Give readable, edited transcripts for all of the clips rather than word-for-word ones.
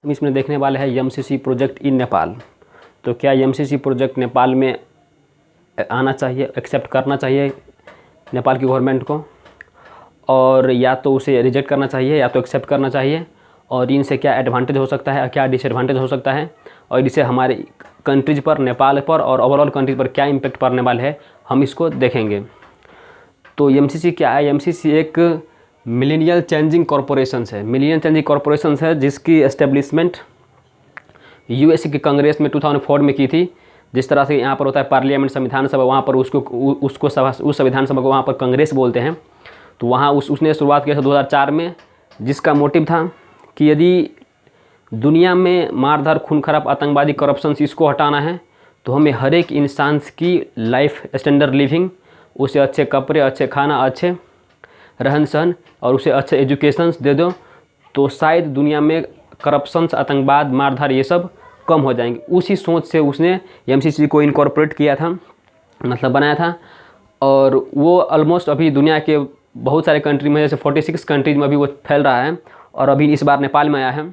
हम इसमें देखने वाले हैं एमसीसी प्रोजेक्ट इन नेपाल। तो क्या एमसीसी प्रोजेक्ट नेपाल में आना चाहिए, एक्सेप्ट करना चाहिए नेपाल की गवर्नमेंट को, और या तो उसे रिजेक्ट करना चाहिए या तो एक्सेप्ट करना चाहिए, और इनसे क्या एडवांटेज हो सकता है, क्या डिसएडवांटेज हो सकता है, और इससे हमारे कंट्रीज पर, नेपाल पर और ओवरऑल कंट्रीज पर क्या इम्पेक्ट पड़ने वाला है, हम इसको देखेंगे। तो एमसीसी क्या है? एमसीसी एक मिलेनियल चेंजिंग कॉरपोरेशन है। मिलेनियल चेंजिंग कॉरपोरेशन है जिसकी एस्टेब्लिशमेंट यूएस की कांग्रेस में 2004 में की थी। जिस तरह से यहाँ पर होता है पार्लियामेंट, संविधान सभा, वहाँ पर उसको संविधान सभा को वहाँ पर कांग्रेस बोलते हैं। तो वहाँ उसने शुरुआत किया था 2004 में, जिसका मोटिव था कि यदि दुनिया में मारधार, खून खराब, आतंकवादी, करप्शन इसको हटाना है तो हमें हर एक इंसान की लाइफ स्टैंडर्ड लिविंग, उसे अच्छे कपड़े, अच्छे खाना, अच्छे रहन सहन और उसे अच्छे एजुकेशन दे दो, तो शायद दुनिया में करप्शन, आतंकवाद, मारधार ये सब कम हो जाएंगे। उसी सोच से उसने एमसीसी को इनकॉर्पोरेट किया था, मतलब बनाया था। और वो ऑलमोस्ट अभी दुनिया के बहुत सारे कंट्री में, जैसे 46 कंट्रीज में अभी वो फैल रहा है, और अभी इस बार नेपाल में आया है।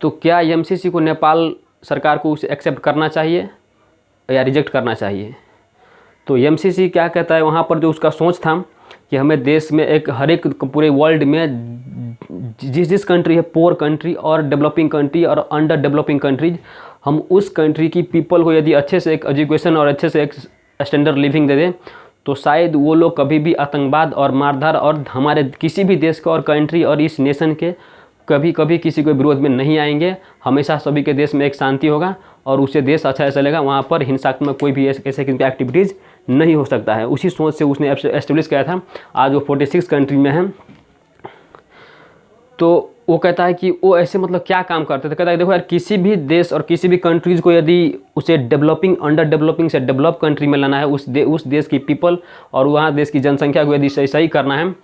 तो क्या एमसीसी को नेपाल सरकार को उसे एक्सेप्ट करना चाहिए या रिजेक्ट करना चाहिए? तो एमसीसी क्या कहता है, वहाँ पर जो उसका सोच था कि हमें देश में एक हर एक पूरे वर्ल्ड में जिस कंट्री है, पोअर कंट्री और डेवलपिंग कंट्री और अंडर डेवलपिंग कंट्रीज, हम उस कंट्री की पीपल को यदि अच्छे से एक एजुकेशन और अच्छे से एक स्टैंडर्ड लिविंग दे दें तो शायद वो लोग कभी भी आतंकवाद और मारधार और हमारे किसी भी देश का और कंट्री और इस नेशन के कभी किसी को विरोध में नहीं आएंगे। हमेशा सभी के देश में एक शांति होगा और उससे देश अच्छा चलेगा। वहाँ पर हिंसात्मक कोई भी ऐसे एक्टिविटीज़ नहीं हो सकता है। उसी सोच से उसने एस्टेब्लिश किया था। आज वो 46 कंट्री में है। तो वो कहता है कि वो ऐसे मतलब क्या काम करते थे। कहता है देखो यार, किसी भी देश और किसी भी कंट्रीज़ को यदि उसे डेवलपिंग, अंडर डेवलपिंग से डेवलप कंट्री में लाना है, उस देश की पीपल और वहाँ देश की जनसंख्या को यदि सही करना है,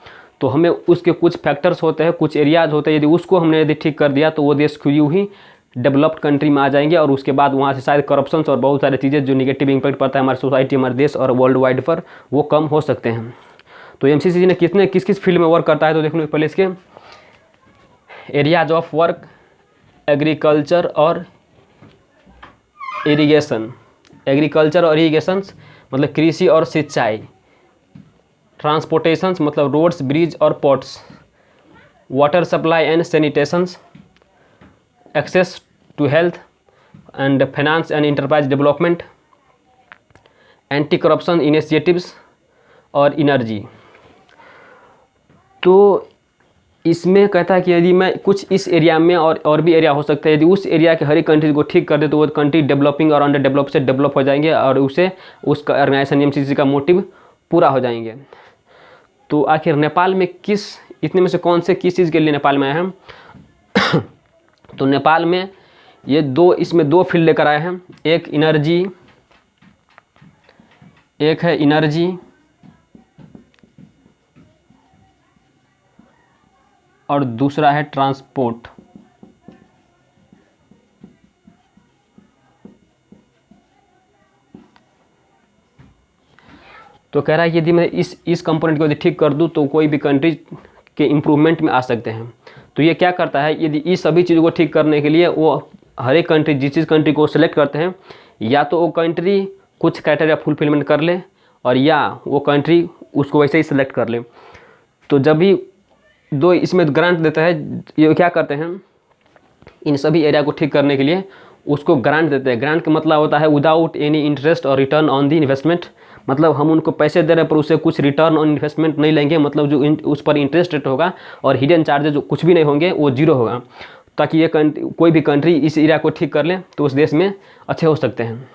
तो हमें उसके कुछ फैक्टर्स होते हैं, कुछ एरियाज होते हैं, यदि उसको हमने यदि ठीक कर दिया तो वो देश खुद ही डेवलप्ड कंट्री में आ जाएंगे। और उसके बाद वहाँ से शायद करप्शन और बहुत सारी चीज़ें जो निगेटिव इम्पैक्ट पड़ता है हमारी सोसाइटी, हमारे देश और वर्ल्ड वाइड पर, वो कम हो सकते हैं। तो एमसीसी ने किस किस फील्ड में वर्क करता है तो देख लो पहले इसके एरियाज ऑफ वर्क, एग्रीकल्चर और इरिगेशन। एग्रीकल्चर और इरिगेशन मतलब कृषि और सिंचाई। ट्रांसपोर्टेशन मतलब रोड्स, ब्रिज और ports. Water supply and sanitations. Access to health and finance and enterprise development. Anti corruption initiatives और एनर्जी। तो इसमें कहता है कि यदि मैं कुछ इस एरिया में और भी एरिया हो सकता है, यदि उस एरिया के हर एक कंट्री को ठीक कर दे तो वो कंट्री डेवलपिंग और अंडर डेवलप से डेवलप हो जाएंगे और उसे उसका ऑर्गेनाइजेशन एमसीसी का मोटिव पूरा हो जाएंगे। तो आखिर नेपाल में इतने में से किस चीज़ के लिए नेपाल में आए हैं? तो नेपाल में इसमें दो फील्ड लेकर आए हैं। एक है एनर्जी और दूसरा है ट्रांसपोर्ट। तो कह रहा है कि यदि मैं इस कंपोनेंट को यदि ठीक कर दूं तो कोई भी कंट्री के इम्प्रूवमेंट में आ सकते हैं। तो ये क्या करता है, यदि इस सभी चीज़ों को ठीक करने के लिए वो हर एक कंट्री जिस कंट्री को सेलेक्ट करते हैं, या तो वो कंट्री कुछ क्राइटेरिया फुलफिलमेंट कर ले और या वो कंट्री उसको वैसे ही सेलेक्ट कर ले। तो जब भी दो इसमें ग्रांट देता है, ये क्या करते हैं, इन सभी एरिया को ठीक करने के लिए उसको ग्रांट देते हैं। ग्रांट का मतलब होता है विदाउट एनी इंटरेस्ट और रिटर्न ऑन द इन्वेस्टमेंट। मतलब हम उनको पैसे दे रहे हैं पर उससे कुछ रिटर्न ऑन इन्वेस्टमेंट नहीं लेंगे। मतलब जो उस पर इंटरेस्ट रेट होगा और हिडन चार्जेज जो कुछ भी नहीं होंगे वो जीरो होगा, ताकि ये कोई भी कंट्री इस एरिया को ठीक कर ले तो उस देश में अच्छे हो सकते हैं।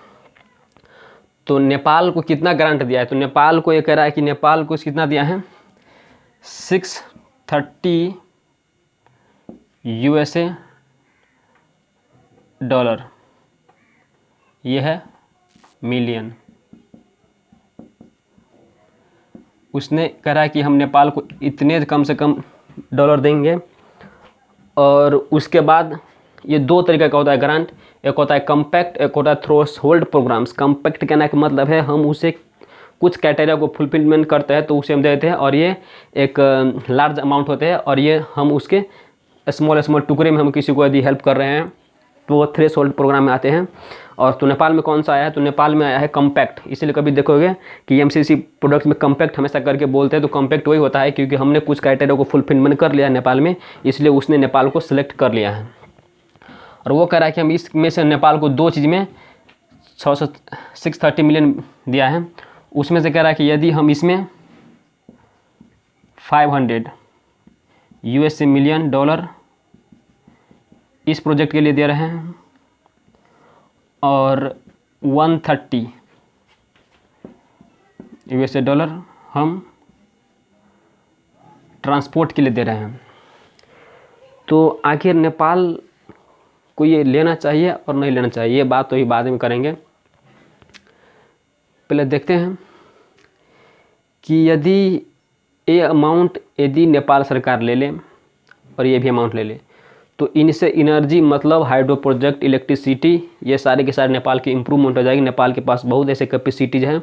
तो नेपाल को कितना ग्रांट दिया है? तो नेपाल को ये कह रहा है कि नेपाल को कितना दिया है, 630 USA डॉलर, ये है मिलियन। उसने कह रहा है कि हम नेपाल को इतने कम से कम डॉलर देंगे। और उसके बाद ये दो तरीके का होता है ग्रांट। एक होता है कम्पैक्ट, एक होता है थ्रेशोल्ड प्रोग्राम्स। कम्पैक्ट कहने का मतलब है हम उसे कुछ क्राइटेरिया को फुलफिलमेंट करते हैं तो उसे हम देते हैं, और ये एक लार्ज अमाउंट होते हैं और ये हम उसके स्मॉल स्मॉल टुकड़े में हम किसी को यदि हेल्प कर रहे हैं तो वो थ्रेशोल्ड प्रोग्राम में आते हैं। और तो नेपाल में कौन सा आया है, तो नेपाल में आया है कम्पैक्ट। इसीलिए कभी देखोगे कि एमसीसी प्रोडक्ट में कम्पैक्ट हमेशा करके बोलते हैं, तो कम्पैक्ट वही होता है क्योंकि हमने कुछ क्राइटेरिया को फुलफिलमेंट कर लिया है नेपाल में, इसलिए उसने नेपाल को सिलेक्ट कर लिया है। और वो कह रहा है कि हम इसमें से नेपाल को 2 चीज़ में 630 मिलियन दिया है। उसमें से कह रहा है कि यदि हम इसमें 500 यूएसए मिलियन डॉलर इस प्रोजेक्ट के लिए दे रहे हैं और 130 यूएसए डॉलर हम ट्रांसपोर्ट के लिए दे रहे हैं। तो आखिर नेपाल को ये लेना चाहिए और नहीं लेना चाहिए, ये बात तो ही बाद में करेंगे। पहले देखते हैं कि यदि ये अमाउंट यदि नेपाल सरकार ले ले और ये भी अमाउंट ले ले तो इनसे एनर्जी मतलब हाइड्रो प्रोजेक्ट, इलेक्ट्रिसिटी, ये सारे के सारे नेपाल की इम्प्रूवमेंट हो जाएगी। नेपाल के पास बहुत ऐसे कैपेसिटीज़ हैं,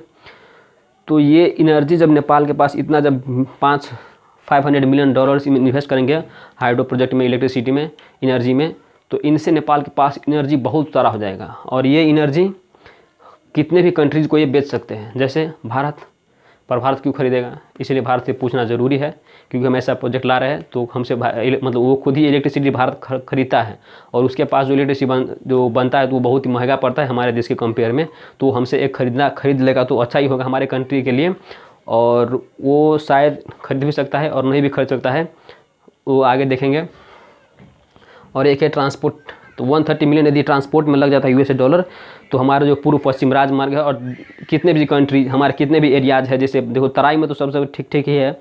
तो ये एनर्जी जब नेपाल के पास इतना जब 500 मिलियन डॉलर्स इन्वेस्ट करेंगे हाइड्रो प्रोजेक्ट में, इलेक्ट्रिसिटी में, एनर्जी में, तो इनसे नेपाल के पास एनर्जी बहुत सारा हो जाएगा। और ये एनर्जी कितने भी कंट्रीज़ को ये बेच सकते हैं, जैसे भारत। पर भारत क्यों खरीदेगा, इसलिए भारत से पूछना ज़रूरी है क्योंकि हम ऐसा प्रोजेक्ट ला रहे हैं तो हमसे मतलब वो खुद ही इलेक्ट्रिसिटी भारत खरीदता है और उसके पास जो इलेक्ट्रिसिटी जो बनता है तो वो बहुत ही महंगा पड़ता है हमारे देश के कंपेयर में। तो हमसे एक खरीद लेगा तो अच्छा ही होगा हमारे कंट्री के लिए, और वो शायद खरीद भी सकता है और नहीं भी खरीद सकता है, वो आगे देखेंगे। और एक है ट्रांसपोर्ट, तो 130 मिलियन यदि ट्रांसपोर्ट में लग जाता है यूएसए डॉलर तो हमारा जो पूर्व पश्चिम राजमार्ग है और कितने भी कंट्री हमारे कितने भी एरियाज है, जैसे देखो तराई में तो सबसे ठीक ठीक ही है,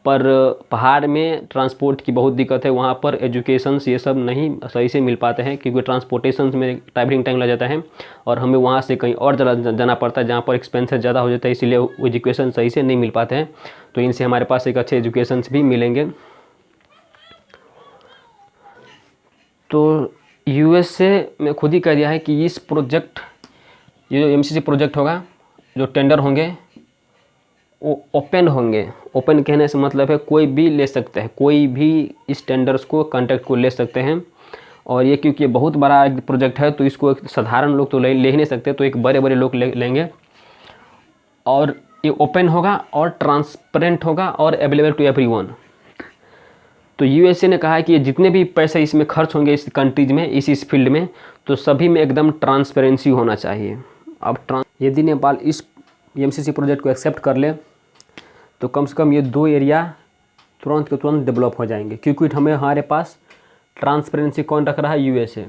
पर पहाड़ में ट्रांसपोर्ट की बहुत दिक्कत है। वहाँ पर एजुकेशंस ये सब नहीं सही से मिल पाते हैं क्योंकि ट्रांसपोर्टेशन में टाइमिंग टाइम लग जाता है और हमें वहाँ से कहीं और जाना पड़ता है जहाँ पर एक्सपेंसेस ज़्यादा हो जाता है, इसीलिए एजुकेशन सही से नहीं मिल पाते हैं। तो इनसे हमारे पास एक अच्छे एजुकेशंस भी मिलेंगे। तो यूएसए में खुद ही कह दिया है कि इस प्रोजेक्ट, ये जो एमसीसी प्रोजेक्ट होगा, जो टेंडर होंगे वो ओपन होंगे। ओपन कहने से मतलब है कोई भी ले सकते हैं, कोई भी इस टेंडर्स को कॉन्ट्रैक्ट को ले सकते हैं। और ये क्योंकि बहुत बड़ा प्रोजेक्ट है तो इसको एक साधारण लोग तो ले ही नहीं सकते, तो एक बड़े बड़े लोग लेंगे। और ये ओपन होगा और ट्रांसपेरेंट होगा और अवेलेबल टू एवरीवन। तो यूएसए ने कहा है कि ये जितने भी पैसे इसमें खर्च होंगे इस कंट्रीज में, इस फील्ड में, तो सभी में एकदम ट्रांसपेरेंसी होना चाहिए। अब यदि नेपाल इस एमसीसी प्रोजेक्ट को एक्सेप्ट कर ले तो कम से कम ये 2 एरिया तुरंत के तुरंत डेवलप हो जाएंगे, क्योंकि हमारे पास ट्रांसपेरेंसी कौन रख रहा है, यूएसए।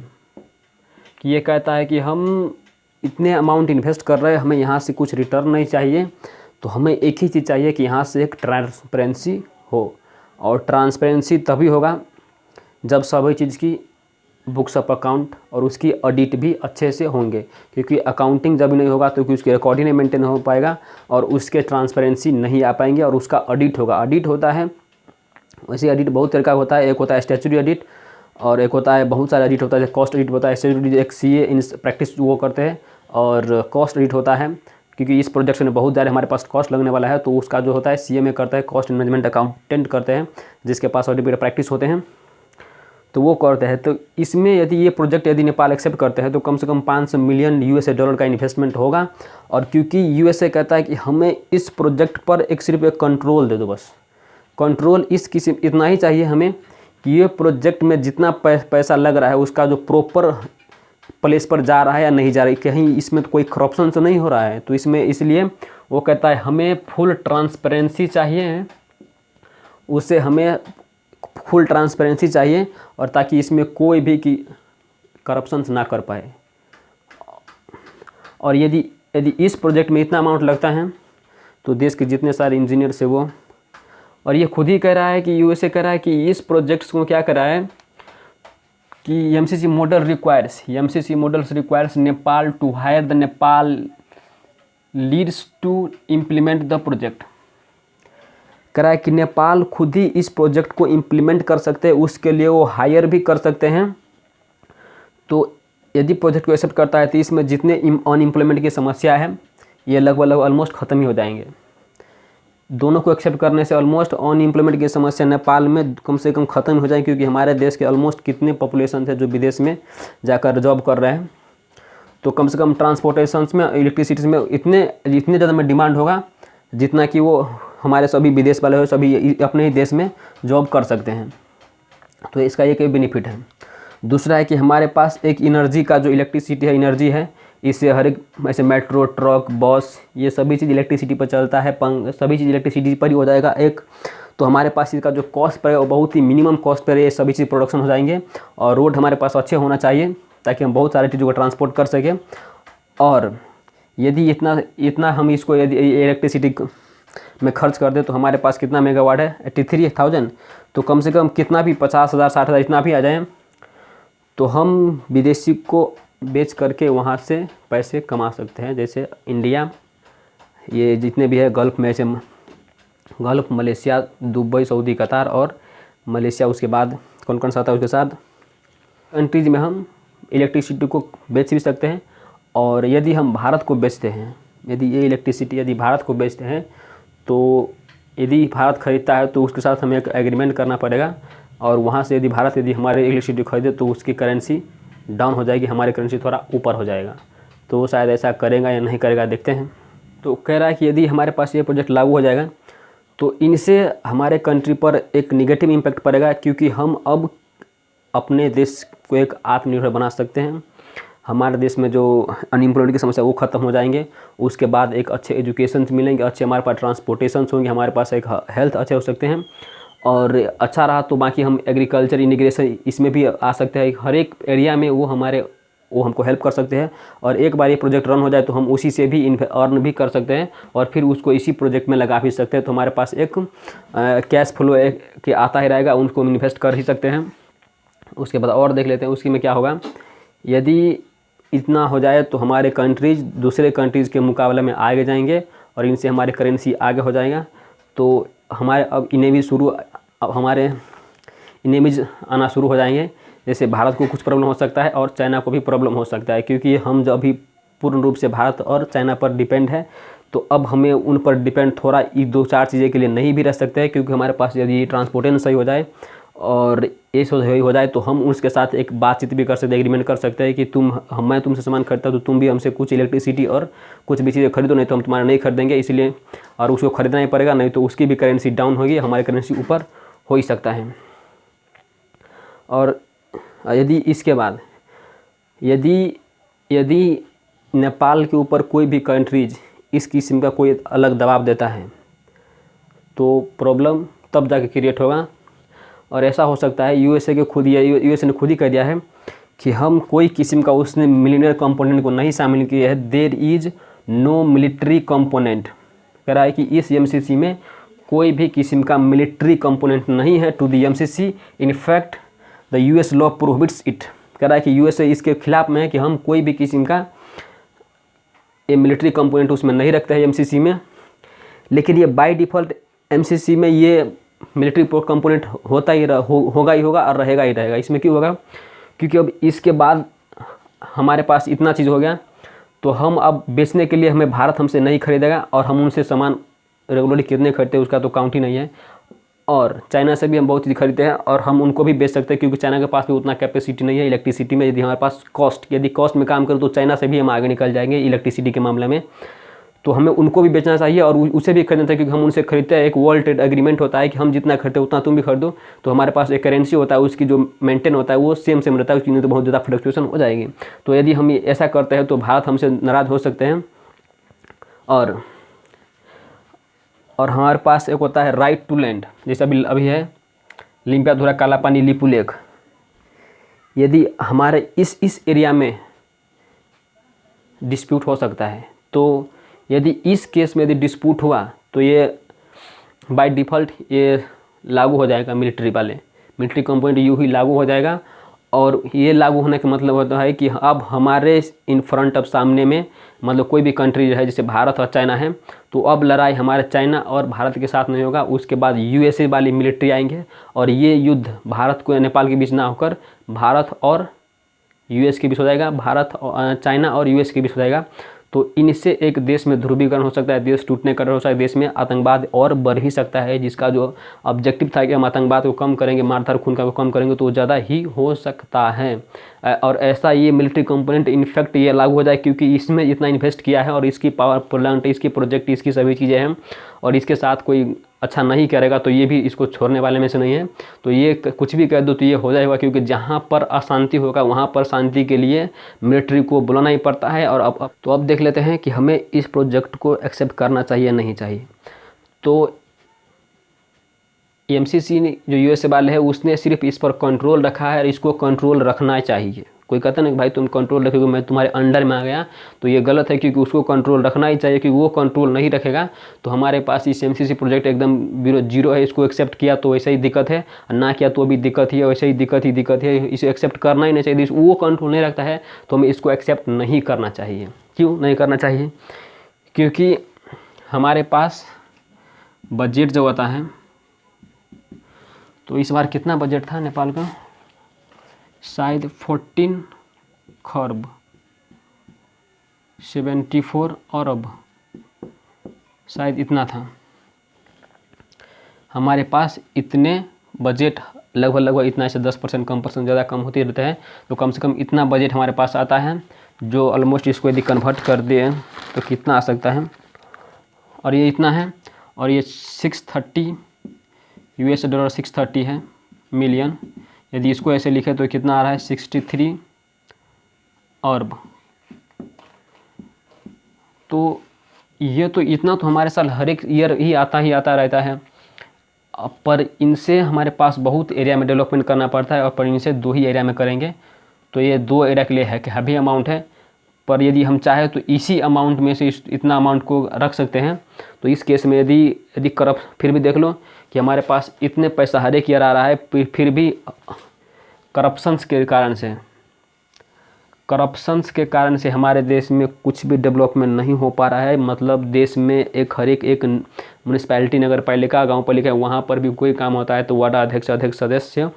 कि ये कहता है कि हम इतने अमाउंट इन्वेस्ट कर रहे हैं, हमें यहाँ से कुछ रिटर्न नहीं चाहिए, तो हमें एक ही चीज़ चाहिए कि यहाँ से एक ट्रांसपेरेंसी हो। और ट्रांसपेरेंसी तभी होगा जब सभी चीज़ की बुक्स ऑफ अकाउंट और उसकी ऑडिट भी अच्छे से होंगे, क्योंकि अकाउंटिंग जब नहीं होगा तो उसकी रिकॉर्डिंग नहीं मेंटेन हो पाएगा और उसके ट्रांसपेरेंसी नहीं आ पाएंगे और उसका ऑडिट होगा। ऑडिट होता है, वैसे ऑडिट बहुत तरह का होता है, एक होता है स्टैट्यूटरी ऑडिट और एक होता है बहुत सारा ऑडिट होता है, कॉस्ट ऑडिट होता है। स्टैट्यूटरी एक सीए इन प्रैक्टिस वो करते हैं और कॉस्ट ऑडिट होता है क्योंकि इस प्रोजेक्ट में बहुत ज़्यादा हमारे पास कॉस्ट लगने वाला है, तो उसका जो होता है सीए में करता है, कॉस्ट मैनेजमेंट अकाउंटेंट करते हैं जिसके पास ऑडिट प्रैक्टिस होते हैं, तो वो करते हैं। तो इसमें यदि ये प्रोजेक्ट यदि नेपाल एक्सेप्ट करते हैं तो कम से कम 500 मिलियन यूएसए डॉलर का इन्वेस्टमेंट होगा। और क्योंकि यूएसए कहता है कि हमें इस प्रोजेक्ट पर सिर्फ एक कंट्रोल दे दो, बस कंट्रोल इस किसी इतना ही चाहिए हमें कि ये प्रोजेक्ट में जितना पैसा लग रहा है उसका जो प्रॉपर प्लेस पर जा रहा है या नहीं जा रहा है, कहीं इसमें तो कोई करप्शन तो नहीं हो रहा है। तो इसमें इसलिए वो कहता है हमें फुल ट्रांसपेरेंसी चाहिए, उसे हमें फुल ट्रांसपेरेंसी चाहिए और ताकि इसमें कोई भी की करप्शन ना कर पाए। और यदि इस प्रोजेक्ट में इतना अमाउंट लगता है तो देश के जितने सारे इंजीनियर से वो, और ये खुद ही कह रहा है कि यूएसए कह रहा है कि इस प्रोजेक्ट्स को क्या कर रहा है कि MCC model requires Nepal to hire the Nepal leads to implement the project. कह रहा है कि नेपाल खुद ही इस प्रोजेक्ट को इम्प्लीमेंट कर सकते हैं, उसके लिए वो हायर भी कर सकते हैं। तो यदि प्रोजेक्ट को एक्सेप्ट करता है तो इसमें जितने अनएम्प्लॉयमेंट की समस्या है ये लगभग ऑलमोस्ट ख़त्म ही हो जाएंगे। दोनों को एक्सेप्ट करने से ऑलमोस्ट अनएम्प्लॉयमेंट की समस्या नेपाल में कम से कम ख़त्म हो जाए, क्योंकि हमारे देश के ऑलमोस्ट कितने पॉपुलेशन थे जो विदेश में जाकर जॉब कर रहे हैं। तो कम से कम ट्रांसपोर्टेशंस में, इलेक्ट्रिसिटीज़ में इतने ज़्यादा में डिमांड होगा जितना कि वो हमारे सभी विदेश वाले हो सभी अपने ही देश में जॉब कर सकते हैं। तो इसका एक बेनिफिट है। दूसरा है कि हमारे पास एक एनर्जी का जो इलेक्ट्रिसिटी है, एनर्जी है, इससे हर एक ऐसे मेट्रो, ट्रक, बस, ये सभी चीज़ इलेक्ट्रिसिटी पर चलता है, सभी चीज़ इलेक्ट्रिसिटी पर ही हो जाएगा। एक तो हमारे पास इसका जो कॉस्ट पर है वो बहुत ही मिनिमम कॉस्ट पर ये सभी चीज़ प्रोडक्शन हो जाएंगे। और रोड हमारे पास अच्छे होना चाहिए ताकि हम बहुत सारी चीज़ों को ट्रांसपोर्ट कर सकें। और यदि इतना हम इसको यदि इलेक्ट्रिसिटी में खर्च कर दे तो हमारे पास कितना मेगावाट है, 83,000। तो कम से कम कितना भी 50,000, 60,000 इतना भी आ जाए तो हम विदेशी को बेच करके वहाँ से पैसे कमा सकते हैं। जैसे इंडिया, ये जितने भी है गल्फ़ में, ऐसे गल्फ़, मलेशिया, दुबई, सऊदी, कतार और मलेशिया, उसके बाद कौन कौन सा आता है उसके साथ कंट्रीज़ में हम इलेक्ट्रिसिटी को बेच भी सकते हैं। और यदि हम भारत को बेचते हैं, यदि ये इलेक्ट्रिसिटी यदि भारत को बेचते हैं तो यदि भारत खरीदता है तो उसके साथ हमें एक एग्रीमेंट करना पड़ेगा। और वहाँ से यदि भारत यदि हमारे इलेक्ट्रिसिटी खरीदे तो उसकी करेंसी डाउन हो जाएगी, हमारी करेंसी थोड़ा ऊपर हो जाएगा। तो शायद ऐसा करेगा या नहीं करेगा, देखते हैं। तो कह रहा है कि यदि हमारे पास ये प्रोजेक्ट लागू हो जाएगा तो इनसे हमारे कंट्री पर एक निगेटिव इम्पैक्ट पड़ेगा, क्योंकि हम अब अपने देश को एक आत्मनिर्भर बना सकते हैं। हमारे देश में जो अनएम्प्लॉयमेंट की समस्या वो ख़त्म हो जाएंगे। उसके बाद एक अच्छे एजुकेशन मिलेंगे, अच्छे हमारे पास ट्रांसपोर्टेशन होंगे, हमारे पास एक हेल्थ अच्छे हो सकते हैं। और अच्छा रहा तो बाकी हम एग्रीकल्चर, इमिग्रेशन इसमें भी आ सकते हैं। हर एक एरिया में वो हमको हेल्प कर सकते हैं। और एक बार ये प्रोजेक्ट रन हो जाए तो हम उसी से भी अर्न भी कर सकते हैं और फिर उसको इसी प्रोजेक्ट में लगा भी सकते हैं। तो हमारे पास एक कैश फ्लो के आता ही रहेगा, उनको हम इन्वेस्ट कर ही सकते हैं। उसके बाद और देख लेते हैं उसकी में क्या होगा। यदि इतना हो जाए तो हमारे कंट्रीज़ दूसरे कंट्रीज़ के मुकाबले में आगे जाएंगे और इनसे हमारी करेंसी आगे हो जाएगा। तो हमारे अब इनेमीज आना शुरू हो जाएंगे। जैसे भारत को कुछ प्रॉब्लम हो सकता है और चाइना को भी प्रॉब्लम हो सकता है, क्योंकि हम जो अभी पूर्ण रूप से भारत और चाइना पर डिपेंड है। तो अब हमें उन पर डिपेंड थोड़ा 2-4 चीज़ें के लिए नहीं भी रह सकते हैं, क्योंकि हमारे पास यदि ट्रांसपोर्टेशन सही हो जाए और ये सही हो जाए तो हम उसके साथ एक बातचीत भी कर सकते हैं, एग्रीमेंट कर सकते हैं कि मैं तुमसे सामान खरीदता तो तुम भी हमसे कुछ इलेक्ट्रिसिटी और कुछ भी चीज़ें खरीदो, नहीं तो हम तुम्हारा नहीं खरीदेंगे। इसलिए और उसको खरीदना ही पड़ेगा, नहीं तो उसकी भी करेंसी डाउन होगी, हमारी करेंसी ऊपर हो ही सकता है। और यदि इसके बाद यदि नेपाल के ऊपर कोई भी कंट्रीज इस किस्म का कोई अलग दबाव देता है तो प्रॉब्लम तब जाके क्रिएट होगा। और ऐसा हो सकता है यूएसए ने खुद ही कह दिया है कि हम कोई किस्म का उसने मिलिट्री कंपोनेंट को नहीं शामिल किया है। There is no military component, कह रहा है कि इस एमसीसी में कोई भी किस्म का मिलिट्री कंपोनेंट नहीं है to the MCC. In fact the US law prohibits it, कह रहा है कि यूएसए इसके खिलाफ में है कि हम कोई भी किस्म का ये मिलिट्री कंपोनेंट उसमें नहीं रखते हैं एमसीसी में। लेकिन ये बाय डिफ़ॉल्ट एमसीसी में ये मिलिट्री कंपोनेंट होगा ही होगा और रहेगा ही रहेगा। इसमें क्यों होगा, क्योंकि अब इसके बाद हमारे पास इतना चीज़ हो गया तो हम अब बेचने के लिए भारत हमसे नहीं खरीदेगा और हम उनसे सामान रेगुलरली कितने खरीदते हैं उसका तो काउंट ही नहीं है। और चाइना से भी हम बहुत चीज़ खरीदते हैं और हम उनको भी बेच सकते हैं, क्योंकि चाइना के पास भी उतना कैपेसिटी नहीं है इलेक्ट्रिसिटी में। यदि हमारे पास यदि कॉस्ट में काम करें तो चाइना से भी हम आगे निकल जाएंगे इलेक्ट्रिसिटी के मामले में। तो हमें उनको भी बेचना चाहिए और उसे भी खरीदना चाहिए, क्योंकि हम उनसे खरीदते हैं। एक वर्ल्ड ट्रेड एग्रीमेंट होता है कि हम जितना खरीदते हैं उतना तुम भी खरीदो। तो हमारे पास एक करेंसी होता है, उसकी जो मेंटेन होता है वो सेम रहता है, उसकी नहीं तो बहुत ज़्यादा फ्लक्चुएशन हो जाएगी। तो यदि हम ऐसा करते हैं तो भारत हमसे नाराज़ हो सकते हैं। और हमारे पास एक होता है राइट टू लैंड, जैसे अभी है लिम्पियाधुरा, कालापानी, लिपुलेख। यदि हमारे इस एरिया में डिस्प्यूट हो सकता है, तो यदि इस केस में यदि डिस्प्यूट हुआ तो ये बाय डिफ़ॉल्ट ये लागू हो जाएगा, मिलिट्री कंपोनेंट यूँ ही लागू हो जाएगा। और ये लागू होने का मतलब होता है कि अब हमारे इन फ्रंट ऑफ सामने में मतलब कोई भी कंट्री है जैसे भारत और चाइना है, तो अब लड़ाई हमारे चाइना और भारत के साथ नहीं होगा। उसके बाद यूएसए वाली मिलिट्री आएंगे और ये युद्ध भारत को नेपाल के बीच ना होकर भारत और यूएस के बीच हो जाएगा, चाइना और यूएस के बीच हो जाएगा। तो इनसे एक देश में ध्रुवीकरण हो सकता है, देश टूटने का डर हो सकता है, देश में आतंकवाद और बढ़ भी सकता है, जिसका जो ऑब्जेक्टिव था कि हम आतंकवाद को कम करेंगे, मारधाड़ खून का को कम करेंगे, तो ज़्यादा ही हो सकता है। और ऐसा ये मिलिट्री कंपोनेंट इनफैक्ट ये लागू हो जाए, क्योंकि इसमें इतना इन्वेस्ट किया है और इसकी पावर प्लांट, इसकी प्रोजेक्ट, इसकी सभी चीज़ें हैं, और इसके साथ कोई अच्छा नहीं करेगा तो ये भी इसको छोड़ने वाले में से नहीं है। तो ये कुछ भी कह दो तो ये हो जाएगा, क्योंकि जहाँ पर अशांति होगा वहाँ पर शांति के लिए मिलिट्री को बुलाना ही पड़ता है। और अब देख लेते हैं कि हमें इस प्रोजेक्ट को एक्सेप्ट करना चाहिए नहीं चाहिए। तो एमसीसी जो यूएसए वाले है उसने सिर्फ इस पर कंट्रोल रखा है और इसको कंट्रोल रखना चाहिए। कोई कहता नहीं भाई तुम कंट्रोल रखोगे मैं तुम्हारे अंडर में आ गया, तो ये गलत है, क्योंकि उसको कंट्रोल रखना ही चाहिए, क्योंकि वो कंट्रोल नहीं रखेगा तो हमारे पास इस एमसीसी प्रोजेक्ट एकदम जीरो है। इसको एक्सेप्ट किया तो वैसे ही दिक्कत है, ना किया तो भी दिक्कत ही है, वैसे ही दिक्कत है। इसे एक्सेप्ट करना ही नहीं चाहिए। वो कंट्रोल नहीं रखता है तो हमें इसको एक्सेप्ट नहीं करना चाहिए। क्यों नहीं करना चाहिए? क्योंकि हमारे पास बजट जो होता है, तो इस बार कितना बजट था नेपाल का? शायद 14 खरब 74 अरब, शायद इतना था हमारे पास। इतने बजट लगभग इतना, से 10% कम परसेंट ज़्यादा कम होते रहते हैं, तो कम से कम इतना बजट हमारे पास आता है, जो ऑलमोस्ट इसको यदि कन्वर्ट कर दें तो कितना आ सकता है। और ये इतना है, और ये 630 US डॉलर 630 है मिलियन। यदि इसको ऐसे लिखे तो कितना आ रहा है? 63 अरब। तो ये तो इतना तो हमारे साल हर एक ईयर ही आता रहता है, पर इनसे हमारे पास बहुत एरिया में डेवलपमेंट करना पड़ता है, और पर इनसे 2 ही एरिया में करेंगे। तो ये 2 एरिया के लिए है कि हैवी अमाउंट है, पर यदि हम चाहें तो इसी अमाउंट में से इतना अमाउंट को रख सकते हैं। तो इस केस में यदि फिर भी देख लो कि हमारे पास इतने पैसा हर एक ईयर आ रहा है, फिर भी करप्शंस के कारण से हमारे देश में कुछ भी डेवलपमेंट नहीं हो पा रहा है। मतलब देश में हर एक म्यूनिसिपैलिटी, नगर पालिका, गाँव पालिका, वहाँ पर भी कोई काम होता है तो वार्ड अध्यक्ष सदस्य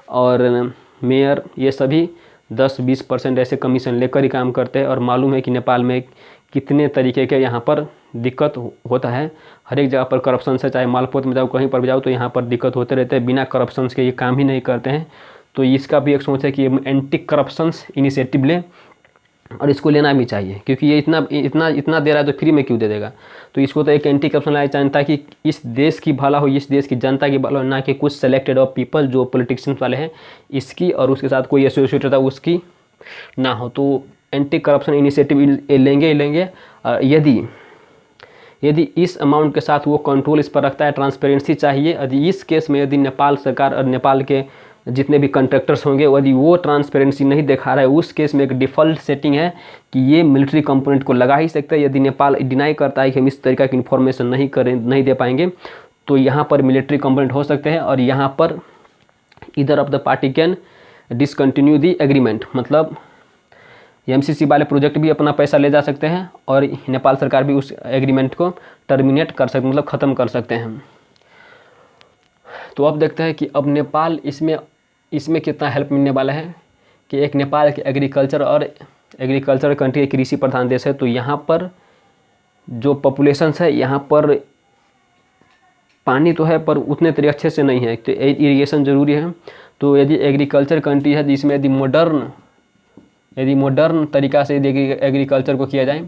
और मेयर ये सभी 10-20% ऐसे कमीशन लेकर ही काम करते हैं। और मालूम है कि नेपाल में कितने तरीके के यहाँ पर दिक्कत होता है। हर एक जगह पर करप्शन से, चाहे मालपोत में जाओ, कहीं पर भी जाओ, तो यहाँ पर दिक्कत होते रहते हैं। बिना करप्शन के ये काम ही नहीं करते हैं। तो इसका भी एक सोच है कि एंटी करप्शंस इनिशिएटिव लें, और इसको लेना भी चाहिए, क्योंकि ये इतना दे रहा है तो फ्री में क्यों दे देगा। तो इसको तो एक एंटी करप्शन लाना चाहिए, ताकि इस देश की भला हो, इस देश की जनता की भला हो, ना कि कुछ सेलेक्टेड ऑफ पीपल जो पॉलिटिशियंस वाले हैं इसकी, और उसके साथ कोई एसोसिएट होता है उसकी ना हो। तो एंटी करप्शन इनिशिएटिव लेंगे ही लेंगे। यदि इस अमाउंट के साथ वो कंट्रोल इस पर रखता है, ट्रांसपेरेंसी चाहिए। यदि इस केस में यदि नेपाल सरकार और नेपाल के जितने भी कॉन्ट्रैक्टर्स होंगे यदि वो ट्रांसपेरेंसी नहीं दिखा रहा है, उस केस में एक डिफ़ॉल्ट सेटिंग है कि ये मिलिट्री कंपोनेंट को लगा ही सकता है। यदि नेपाल डिनाई करता है कि हम इस तरीका की इन्फॉर्मेशन नहीं दे पाएंगे, तो यहाँ पर मिलिट्री कंपोनेंट हो सकते हैं, और यहाँ पर either of the party can discontinue the agreement. मतलब एमसीसी वाले प्रोजेक्ट भी अपना पैसा ले जा सकते हैं, और नेपाल सरकार भी उस एग्रीमेंट को टर्मिनेट कर सकते, मतलब ख़त्म कर सकते हैं। तो अब देखते हैं कि अब नेपाल इसमें कितना हेल्प मिलने वाला है। कि एक नेपाल के एग्रीकल्चर कंट्री, कृषि प्रधान देश है, तो यहाँ पर जो पॉपुलेशन है, यहाँ पर पानी तो है पर उतने तरीके अच्छे से नहीं है, तो इरिगेशन ज़रूरी है। तो यदि एग्रीकल्चर कंट्री है जिसमें यदि मॉडर्न तरीक़ा से यदि एग्रीकल्चर को किया जाए,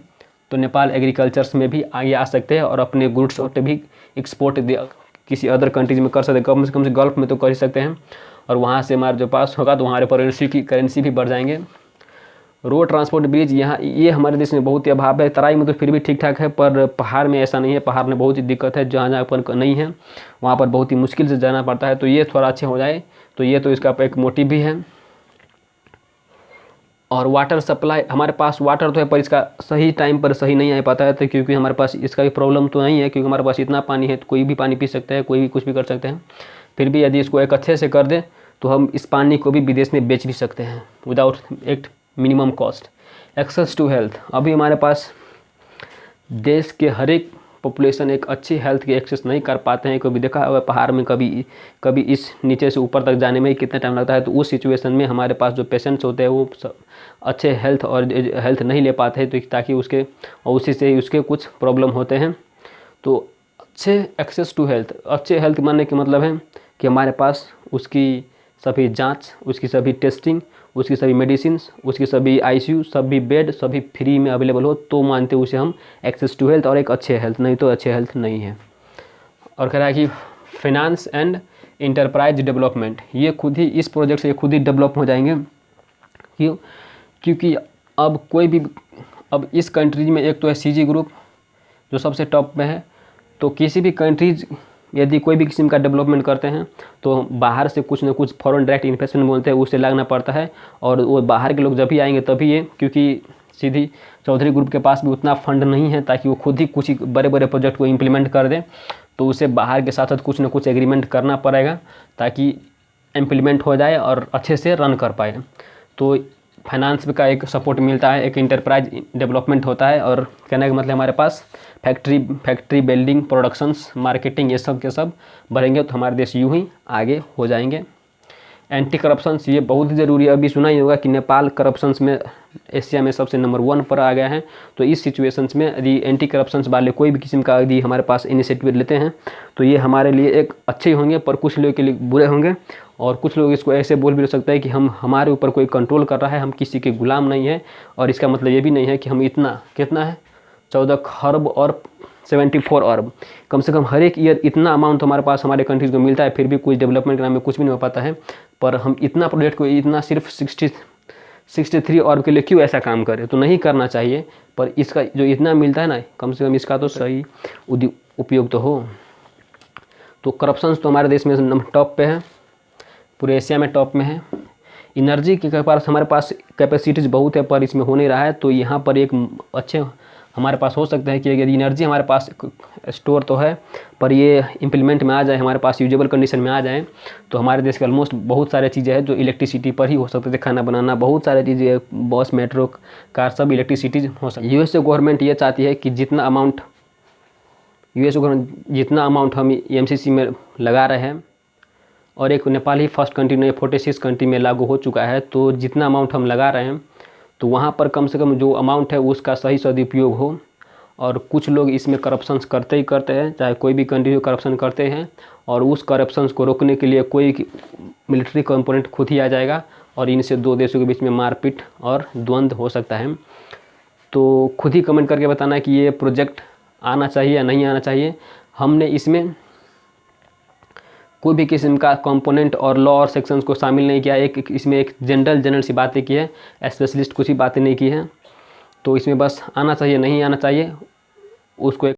तो नेपाल एग्रीकल्चर्स में भी आगे आ सकते हैं, और अपने गुड्स भी एक्सपोर्ट किसी अदर कंट्रीज में कर सकते हैं। कम से गल्फ में तो कर ही सकते हैं, और वहाँ से हमारे जो पास होगा तो हमारे करेंसी भी बढ़ जाएंगे। रोड ट्रांसपोर्ट ब्रिज यहाँ ये हमारे देश में बहुत ही अभाव है। तराई में तो फिर भी ठीक ठाक है, पर पहाड़ में ऐसा नहीं है। पहाड़ में बहुत ही दिक्कत है, जहाँ पर नहीं है वहाँ पर बहुत ही मुश्किल से जाना पड़ता है। तो ये थोड़ा अच्छे हो जाए तो ये तो इसका एक मोटिव भी है। और वाटर सप्लाई, हमारे पास वाटर तो है पर इसका सही टाइम पर सही नहीं आ पाता है, तो क्योंकि हमारे पास इसका भी प्रॉब्लम तो नहीं है, क्योंकि हमारे पास इतना पानी है तो कोई भी पानी पी सकता है, कोई भी कुछ भी कर सकते हैं। फिर भी यदि इसको एक अच्छे से कर दे तो हम इस पानी को भी विदेश में बेच भी सकते हैं विदाउट एक minimum cost. Access to health, अभी हमारे पास देश के हर एक पॉपुलेशन एक अच्छी हेल्थ की एक्सेस नहीं कर पाते हैं, कभी देखा होगा पहाड़ में कभी इस नीचे से ऊपर तक जाने में ही कितना टाइम लगता है, तो उस सिचुएशन में हमारे पास जो पेशेंट्स होते हैं वो अच्छे हेल्थ नहीं ले पाते हैं, तो ताकि उसी से उसके कुछ प्रॉब्लम होते हैं। तो अच्छे एक्सेस टू हेल्थ, अच्छे हेल्थ मानने के मतलब है कि हमारे पास उसकी सभी जांच, उसकी सभी टेस्टिंग, उसकी सभी मेडिसिन, उसकी सभी आईसीयू, सभी बेड सभी फ्री में अवेलेबल हो, तो मानते उसे हम एक्सेस टू हेल्थ और एक अच्छे हेल्थ, नहीं तो अच्छे हेल्थ नहीं है। और कह रहा है कि फाइनेंस एंड इंटरप्राइज डेवलपमेंट, ये खुद ही इस प्रोजेक्ट से खुद ही डेवलप हो जाएंगे। क्यों? क्योंकि अब इस कंट्रीज में एक तो है सीजी ग्रुप जो सबसे टॉप में है, तो किसी भी कंट्रीज यदि कोई भी किस्म का डेवलपमेंट करते हैं तो बाहर से कुछ ना कुछ फॉरेन डायरेक्ट इन्वेस्टमेंट बोलते हैं, उससे लगना पड़ता है। और वो बाहर के लोग जब भी आएंगे तभी ये, क्योंकि सीधी चौधरी ग्रुप के पास भी उतना फंड नहीं है ताकि वो खुद ही कुछ बड़े बड़े प्रोजेक्ट को इम्प्लीमेंट कर दें, तो उसे बाहर के साथ साथ कुछ ना कुछ एग्रीमेंट करना पड़ेगा ताकि इम्प्लीमेंट हो जाए और अच्छे से रन कर पाए। तो फाइनेंस का एक सपोर्ट मिलता है, एक इंटरप्राइज डेवलपमेंट होता है, और कहने का मतलब हमारे पास फैक्ट्री बिल्डिंग, प्रोडक्शंस, मार्केटिंग, ये सब के सब बढ़ेंगे तो हमारे देश यूँ ही आगे हो जाएंगे। एंटी करप्शंस, ये बहुत ही ज़रूरी है। अभी सुना ही होगा कि नेपाल करप्शंस में एशिया में सबसे नंबर 1 पर आ गया है। तो इस सिचुएशंस में यदि एंटी करप्शंस वाले कोई भी किस्म का यदि हमारे पास इनिशिएटिव लेते हैं तो ये हमारे लिए एक अच्छे होंगे, पर कुछ लोगों के लिए बुरे होंगे। और कुछ लोग इसको ऐसे बोल भी सकते हैं कि हमारे ऊपर कोई कंट्रोल कर रहा है, हम किसी के गुलाम नहीं है। और इसका मतलब ये भी नहीं है कि हम कितना है 14 खरब और 74 अरब, कम से कम हर एक ईयर इतना अमाउंट हमारे पास हमारे कंट्रीज को मिलता है, फिर भी कुछ डेवलपमेंट करने में कुछ भी नहीं हो पाता है। पर हम इतना प्रोजेक्ट को इतना सिर्फ 63 अरब के लिए क्यों ऐसा काम करें? तो नहीं करना चाहिए, पर इसका जो इतना मिलता है ना, कम से कम इसका तो सही उपयोग तो हो। तो करप्शन तो हमारे देश में टॉप पे है, पूरे एशिया में टॉप में है। एनर्जी के पास हमारे पास कैपेसिटीज़ बहुत है, पर इसमें हो नहीं रहा है। तो यहाँ पर एक अच्छे हमारे पास हो सकता है कि यदि एनर्जी हमारे पास स्टोर तो है, पर ये इम्प्लीमेंट में आ जाए, हमारे पास यूजेबल कंडीशन में आ जाए, तो हमारे देश के ऑलमोस्ट बहुत सारे चीज़ें हैं जो इलेक्ट्रिसिटी पर ही हो सकते थे। खाना बनाना, बहुत सारे चीज़ें, बस, मेट्रो, कार, सब इलेक्ट्रिसिटी हो सकती है। यूएसए गवर्नमेंट ये चाहती है कि जितना अमाउंट हम एमसीसी में लगा रहे हैं, और एक नेपाल ही फर्स्ट कंट्री में 46 कंट्री में लागू हो चुका है, तो जितना अमाउंट हम लगा रहे हैं तो वहाँ पर कम से कम जो अमाउंट है उसका सही सदुपयोग हो। और कुछ लोग इसमें करप्शन करते हैं, चाहे कोई भी कंट्री करप्शन करते हैं, और उस करप्शन को रोकने के लिए कोई मिलिट्री कंपोनेंट खुद ही आ जाएगा और इनसे दो देशों के बीच में मारपीट और द्वंद्व हो सकता है। तो खुद ही कमेंट करके बताना कि ये प्रोजेक्ट आना चाहिए या नहीं आना चाहिए। हमने इसमें कोई भी किस्म का कंपोनेंट और लॉ और सेक्शंस को शामिल नहीं किया। इसमें एक जनरल सी बातें की है, स्पेशलिस्ट कुछ ही बातें नहीं की हैं। तो इसमें बस आना चाहिए नहीं आना चाहिए उसको